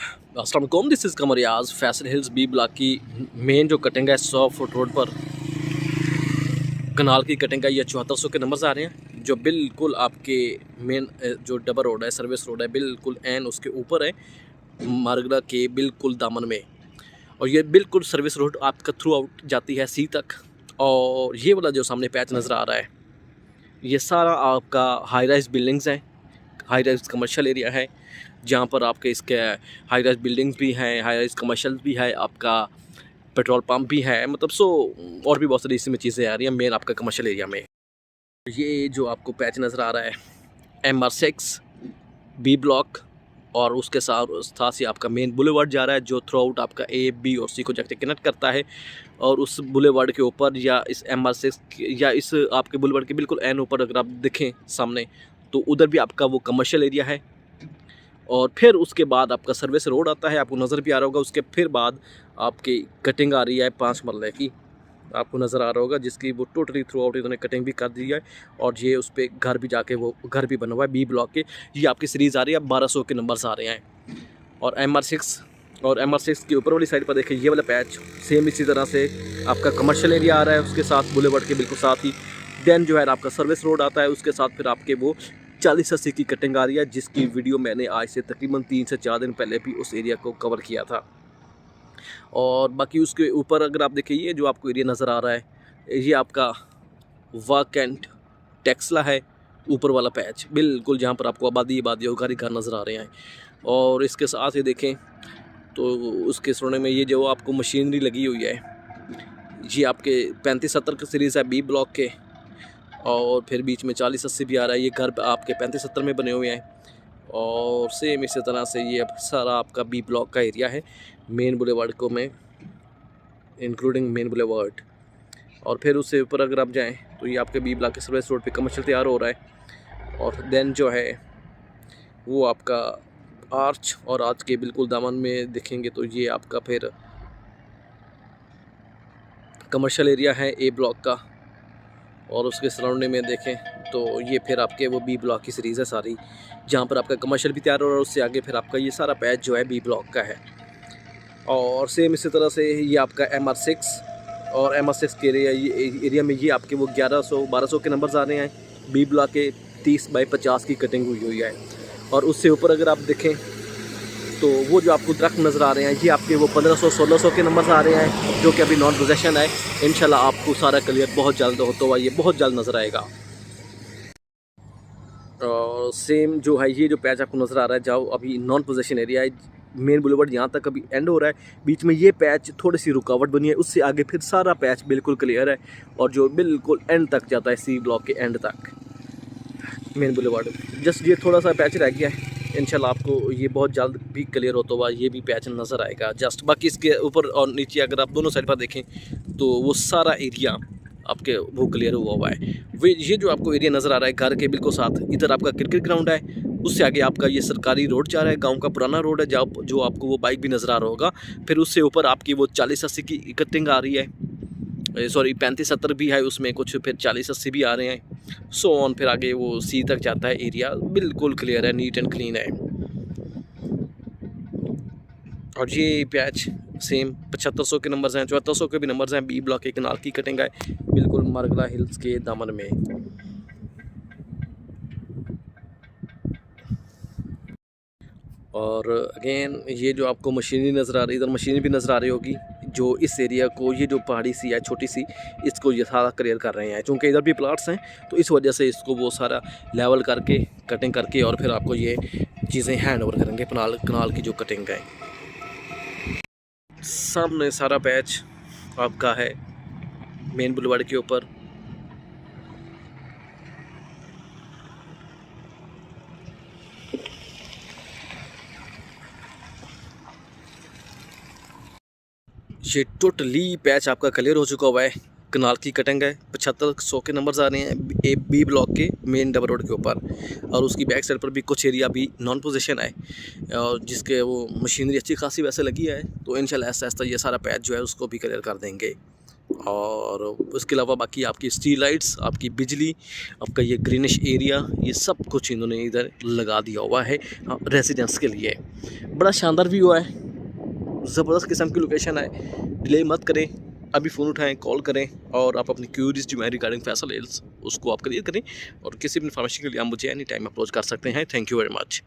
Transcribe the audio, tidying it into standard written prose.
अस्सलाम वालेकुम, this is Qamar Riyaz. Faisal hills B block की मेन जो कटिंग है 100 फुट रोड पर कनाल की कटिंग है। ये 7400 के नंबर्स आ रहे हैं जो बिल्कुल आपके मेन जो डबल रोड है, सर्विस रोड है, बिल्कुल एन उसके ऊपर है, मारगला के बिल्कुल दामन में। और ये बिल्कुल सर्विस रोड आपका थ्रू आउट जाती है सी तक। और ये वाला जो सामने पैच नज़र आ रहा है, ये सारा आपका हाई राइज बिल्डिंग्स हैं, हाई राइज कमर्शियल एरिया है, जहाँ पर आपके इसके हाई राइज बिल्डिंग्स भी हैं, हाई राइज कमर्शियल भी है, आपका पेट्रोल पंप भी है, मतलब और भी बहुत सारी इसमें चीज़ें आ रही हैं मेन आपका कमर्शियल एरिया में। ये जो आपको पैच नज़र आ रहा है MR6 बी ब्लॉक, और उसके साथ ही आपका मेन बुलेवार्ड जा रहा है जो थ्रू आउट आपका A, B और C को जाके कनेक्ट करता है। और उस बुलेवार्ड के ऊपर या इस MR6 या इस आपके बुलेवार्ड के बिल्कुल एन ऊपर अगर आप देखें सामने, तो उधर भी आपका वो कमर्शियल एरिया है। और फिर उसके बाद आपका सर्विस रोड आता है, आपको नज़र भी आ रहा होगा। उसके फिर बाद आपकी कटिंग आ रही है 5 मरले की, आपको नज़र आ रहा होगा, जिसकी वो टोटली थ्रू आउट इन्होंने कटिंग भी कर दी है। और ये उस पर घर भी जाके वो घर भी बना हुआ है बी ब्लॉक के। ये आपकी सीरीज़ आ रही है, 1200 के नंबर्स आ रहे हैं। और MR6 के ऊपर वाली साइड पर देखिए, ये वाला पैच सेम इसी तरह से आपका कमर्शियल एरिया आ रहा है, उसके साथ बुलेवार्ड के बिल्कुल साथ ही देन जो है आपका सर्विस रोड आता है। उसके साथ फिर आपके वो 40-80 की कटिंग आ रही है, जिसकी वीडियो मैंने आज से तकरीबन 3 से 4 दिन पहले भी उस एरिया को कवर किया था। और बाकी उसके ऊपर अगर आप देखिए, ये जो आपको एरिया नज़र आ रहा है, ये आपका वाकेंट टेक्सला है, ऊपर वाला पैच बिल्कुल जहाँ पर आपको आबादी और घर ही घर नज़र आ रहे हैं। और इसके साथ ही देखें तो उसके सोने में ये जो आपको मशीनरी लगी हुई है, ये आपके 3570 की सीरीज़ है बी ब्लॉक के। और फिर बीच में 40-80 भी आ रहा है। ये घर आपके 3570 में बने हुए हैं। और सेम इसी तरह से ये सारा आपका बी ब्लॉक का एरिया है, मेन बुलेवार्ड को में इंक्लूडिंग मेन बुलेवार्ड। और फिर उससे ऊपर अगर आप जाएं तो ये आपके बी ब्लॉक के सर्विस रोड पे कमर्शियल तैयार हो रहा है। और देन जो है वो आपका आर्च, और आर्च के बिल्कुल दामन में देखेंगे तो ये आपका फिर कमर्शियल एरिया है ए ब्लॉक का। और उसके सराउंडिंग में देखें तो ये फिर आपके वो बी ब्लॉक की सीरीज़ है सारी, जहाँ पर आपका कमर्शियल भी तैयार हो रहा है। उससे आगे फिर आपका ये सारा पैच जो है बी ब्लॉक का है। और सेम इसी तरह से ये आपका MR6, और MR6 के एरिया में ये आपके वो 1100-1200 के नंबर्स आ रहे हैं। बी ब्लॉक के 30x50 की कटिंग हुई है। और उससे ऊपर अगर आप देखें तो वो जो आपको दरख्त नज़र आ रहे हैं, ये आपके वो 1500-1600 के नंबर्स आ रहे हैं, जो कि अभी नॉन पोजेशन है। इंशाल्लाह आपको सारा क्लियर बहुत जल्द होता हुआ ये बहुत जल्द नज़र आएगा। और सेम जो है ये जो पैच आपको नज़र आ रहा है, जाओ अभी नॉन पोजेशन एरिया है, मेन बुलेवार्ड यहाँ तक अभी एंड हो रहा है। बीच में ये पैच थोड़ी सी रुकावट बनी है, उससे आगे फिर सारा पैच बिल्कुल क्लियर है, और जो बिल्कुल एंड तक जाता है सी ब्लॉक के एंड तक मेन बुलेवार्ड। जस्ट ये थोड़ा सा पैच रह गया है, इंशाल्लाह आपको ये बहुत जल्द भी क्लियर होता हुआ ये भी पैच नज़र आएगा जस्ट। बाकी इसके ऊपर और नीचे अगर आप दोनों साइड पर देखें तो वो सारा एरिया आपके वो क्लियर हुआ है। वे ये जो आपको एरिया नज़र आ रहा है घर के बिल्कुल साथ, इधर आपका क्रिकेट ग्राउंड है, उससे आगे आपका ये सरकारी रोड जा रहा है, गांव का पुराना रोड है, जो आपको वो बाइक भी नज़र आ रहा होगा। फिर उससे ऊपर आपकी वो 40-80 की कटिंग आ रही है, सॉरी 35-70 भी है उसमें कुछ, फिर 40-80 भी आ रहे हैं, सो ऑन। फिर आगे वो सी तक जाता है, एरिया बिल्कुल क्लियर है, नीट एंड क्लीन है। और ये पैच सेम 7500 के नंबर्स हैं, 7400 के भी नंबर्स हैं। बी ब्लॉक के कनाल की कटिंग है बिल्कुल मारगला हिल्स के दामन में। और अगेन ये जो आपको मशीनरी नज़र आ रही है, इधर मशीनरी भी नज़र आ रही होगी, जो इस एरिया को, ये जो पहाड़ी सी है छोटी सी, इसको ये सारा क्लियर कर रहे हैं। चूँकि इधर भी प्लाट्स हैं तो इस वजह से इसको वो सारा लेवल करके कटिंग करके और फिर आपको ये चीज़ें हैंड ओवर करेंगे कनाल की जो कटिंग है। सामने सारा पैच आपका है मेन बुलेवार्ड के ऊपर। ये टोटली पैच आपका क्लियर हो चुका हुआ है, कनाल की कटिंग है। 7500 के नंबर्स आ रहे हैं बी ब्लॉक के मेन डबल रोड के ऊपर। और उसकी बैक साइड पर भी कुछ एरिया भी नॉन पोजीशन है, और जिसके वो मशीनरी अच्छी खासी वैसे लगी है। तो इंशाल्लाह ऐसा ये सारा पैच जो है उसको भी क्लियर कर देंगे। और उसके अलावा बाकी आपकी स्ट्रीट लाइट्स, आपकी बिजली, आपका ये ग्रीनिश एरिया, ये सब कुछ इन्होंने इधर लगा दिया हुआ है रेजिडेंस के लिए। बड़ा शानदार व्यू है, ज़बरदस्त किस्म की लोकेशन है। डिले मत करें, अभी फ़ोन उठाएं, कॉल करें और आप अपनी क्यूरीज जो है रिगार्डिंग फैसल हिल्स उसको आप क्लियर करें। और किसी भी इन्फॉर्मेशन के लिए आप मुझे एनी टाइम अप्रोच कर सकते हैं। Thank you very much.